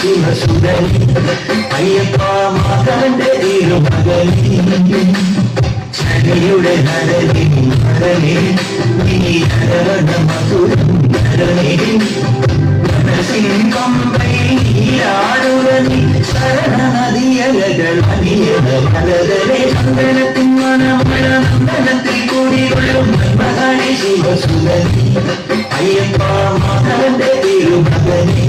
ശിവസുന്ദരി അയ്യപ്പ മകന്റെ തിരുമകനി ചരിയുടെ നരനി നരനെ നീ ഹരണ മധുരം നരനെ മനസ്സിൻ പമ്പയിൽ നീരാടുവനി ശരണ നദിയലകൾ അനിയത മലതരെ ചന്ദനത്തിൻ മനമഴ നന്ദനത്തിൽ കൂടികൊള്ളും മകനെ ശിവസുന്ദരി അയ്യപ്പ മകന്റെ തിരുമകനി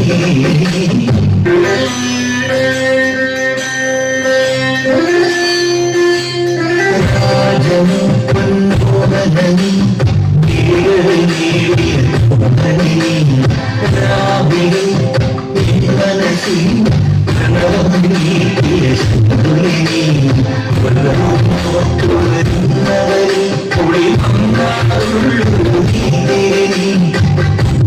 രാജനി പൊന്നോമനനി നേടിയ രാവിലെ മനസ്സി പ്രണവം നീട്ടിയ സന്തുലിനി വരുന്നവരി കുളി പങ്കാറുള്ളൂ നീ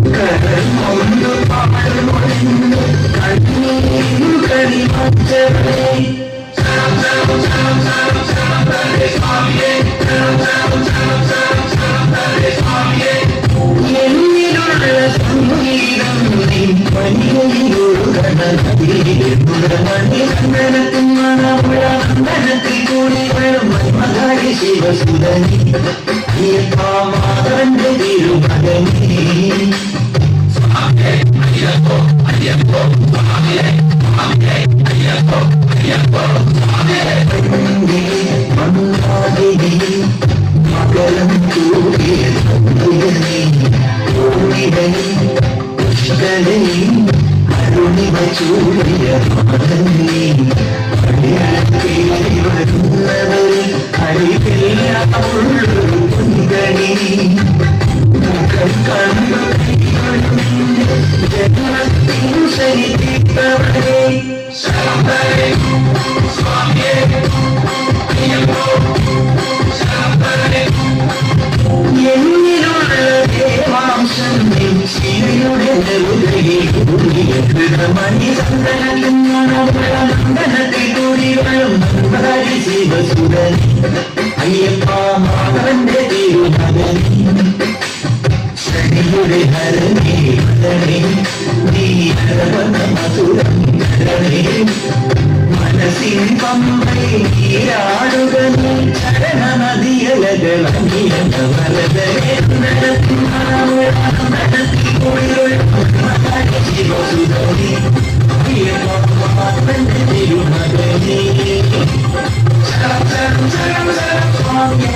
കടൽ കൊണ്ടു പാടുന്നു കണ്ണീരു കരിമച്ചവരെ എന്നിലുള്ള സംഗീതം ചന്ദനത്തിൻ മണമുഴ ചന്ദനത്തിൽ കൂടി വെള്ളം മകരി ശിവസുന്ദരി അയ്യപ്പമാതന്റെ തിരുമകനേ മകളം കൂടിയ അരുണിമ ചൂടിയ മകനേ വരുന്നവരിൽ അരികെല്ലാമുള്ളൊരു കുന്തണി മുഖം കണ്ടു ജന്മത്തിൻ ശരീരവരെ ശാന്തരെ സ്വാമിയെ എന്നിലുള്ള ദേവാംശം ശിവയുടെ മണി സന്ദനത്തിൽ നന്ദനത്തിൽ കൂടി വരും ഹരി ശിവസുന്ദരി അയ്യപ്പ മാധവന്റെ തിരുമകനി ശനിയുടെ ഹരണേ ഹരണേ നീ ഹരവന മധുരം ഹരണേ മനസ്സിൻ പമ്പയിൽ നീരാടുക നീ ചരണ നദിയലകൾ അനിയന വലതരെ നടത്തി നടത്തി ശിവസുന്ദരി തിരുമകനേ ശരണം ശരണം ശരണം സ്വാമിയെ